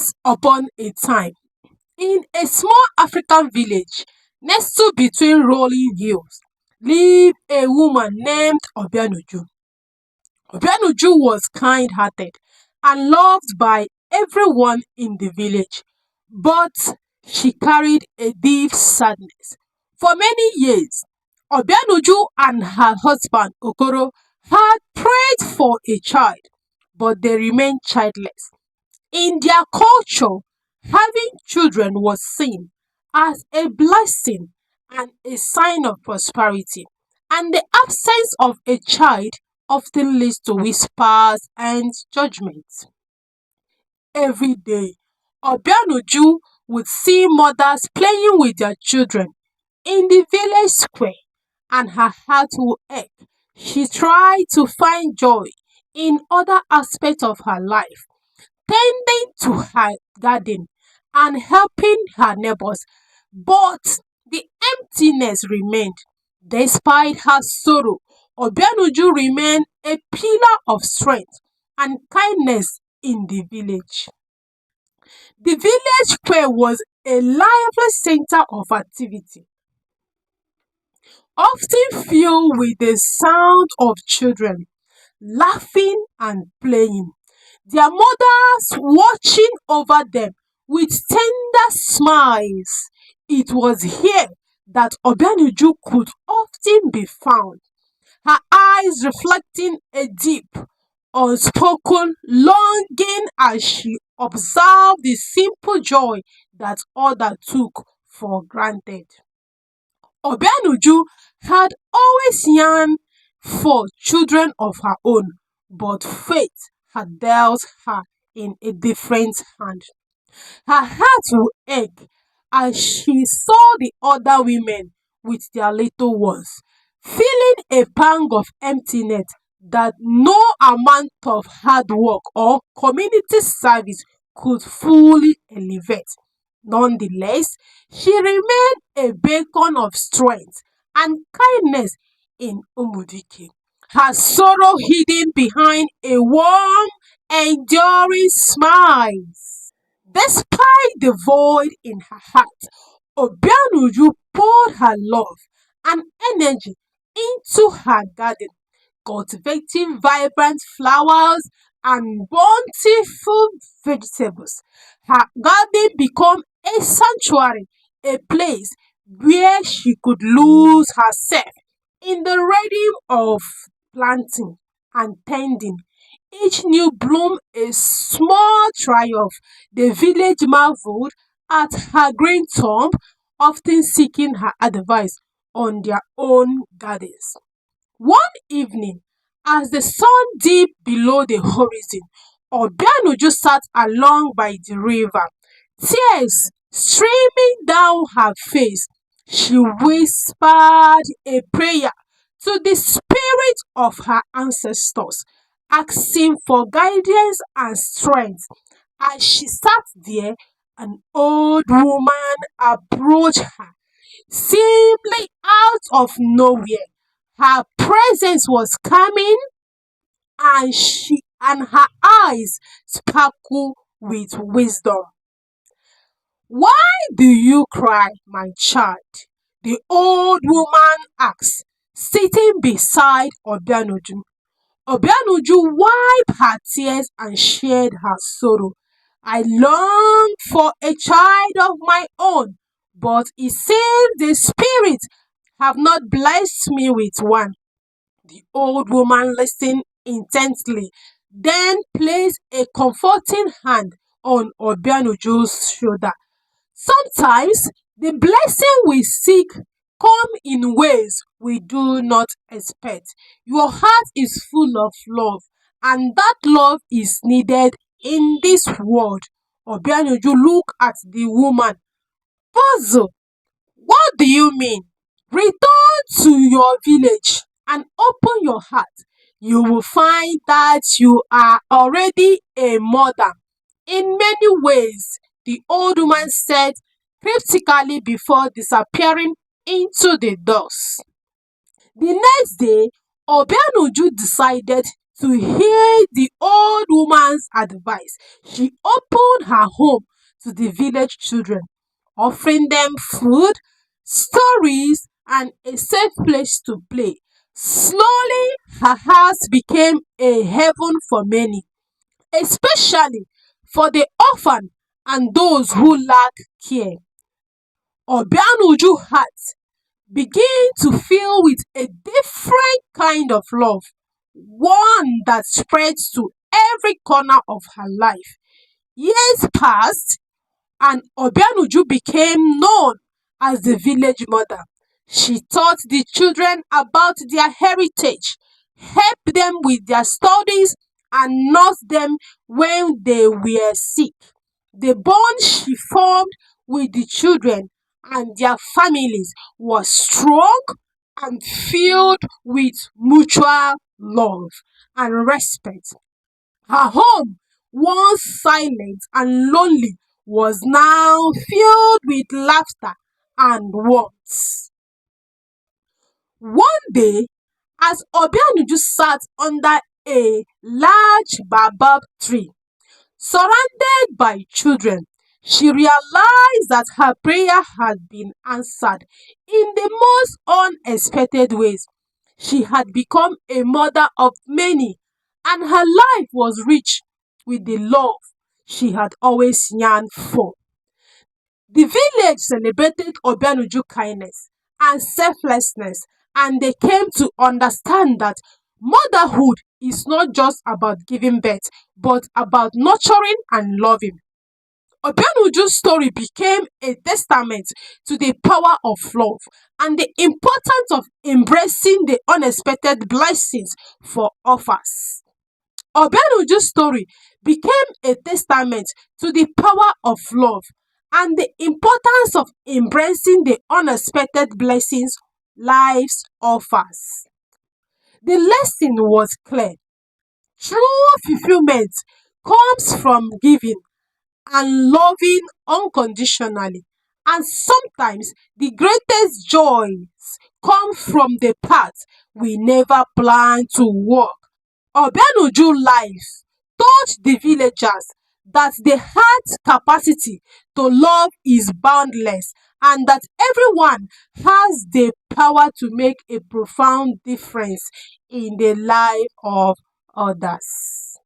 Once upon a time, in a small African village nestled between rolling hills, lived a woman named Obianuju. Obianuju was kind-hearted and loved by everyone in the village, but she carried a deep sadness. For many years, Obianuju and her husband Okoro had prayed for a child, but they remained childless. In their culture, having children was seen as a blessing and a sign of prosperity, and the absence of a child often leads to whispers and judgment. Every day, Obianuju would see mothers playing with their children in the village square, and her heart would ache. She tried to find joy in other aspects of her life, tending to her garden and helping her neighbors, but the emptiness remained. Despite her sorrow, Obianuju remained a pillar of strength and kindness in the village. The village square was a lively center of activity, often filled with the sound of children laughing and playing, their mothers watching over them with tender smiles. It was here that Obianuju could often be found, her eyes reflecting a deep, unspoken longing as she observed the simple joy that others took for granted. Obianuju had always yearned for children of her own, but fate had dealt her in a different hand. Her heart would ache as she saw the other women with their little ones, feeling a pang of emptiness that no amount of hard work or community service could fully elevate. Nonetheless, she remained a beacon of strength and kindness in Umudike, her sorrow hidden behind a warm, enduring smile. Despite the void in her heart, Obianuju poured her love and energy into her garden, cultivating vibrant flowers and bountiful vegetables. Her garden became a sanctuary, a place where she could lose herself in the rhythm of planting and tending. Each new bloom a small triumph. The village marveled at her green thumb, often seeking her advice on their own gardens. One evening, as the sun dipped below the horizon, Obianuju sat along by the river, tears streaming down her face. She whispered a prayer to the spirit of her ancestors, asking for guidance and strength. As she sat there, an old woman approached her, seemingly out of nowhere. Her presence was calming, and her eyes sparkled with wisdom. "Why do you cry, my child?" the old woman asked, sitting beside Obianuju. Obianuju wiped her tears and shared her sorrow. "I long for a child of my own, but it seems the spirits have not blessed me with one." The old woman listened intently, then placed a comforting hand on Obianuju's shoulder. "Sometimes the blessing we seek come in ways we do not expect. Your heart is full of love, and that love is needed in this world." Obianuju looked at the woman, puzzled. "What do you mean?" "Return to your village and open your heart. You will find that you are already a mother in many ways," the old woman said cryptically before disappearing into the dust. The next day, Obianuju decided To hear the old woman's advice, she opened her home to the village children, offering them food, stories, and a safe place to play. Slowly, her house became a heaven for many, especially for the orphan and those who lack care. Obianuju heart began to fill with a different kind of love, one that spreads to every corner of her life. Years passed, and Obianuju became known as the village mother. She taught the children about their heritage, helped them with their studies, and nursed them when they were sick. The bond she formed with the children and their families was strong and filled with mutual love and respect. Her home, once silent and lonely, was now filled with laughter and warmth. One day, as Obianuju sat under a large baobab tree, surrounded by children, she realized that her prayer had been answered in the most unexpected ways. She had become a mother of many, and her life was rich with the love she had always yearned for. The village celebrated Obianuju kindness and selflessness, and they came to understand that motherhood is not just about giving birth, but about nurturing and loving. Obianuju's story became a testament to the power of love and the importance of embracing the unexpected blessings for others. Obianuju's story became a testament to the power of love and the importance of embracing the unexpected blessings lives offers. The lesson was clear. True fulfillment comes from giving and loving unconditionally. And sometimes the greatest joys come from the path we never planned to walk. Obianuju life taught the villagers that the heart's capacity to love is boundless and that everyone has the power to make a profound difference in the life of others.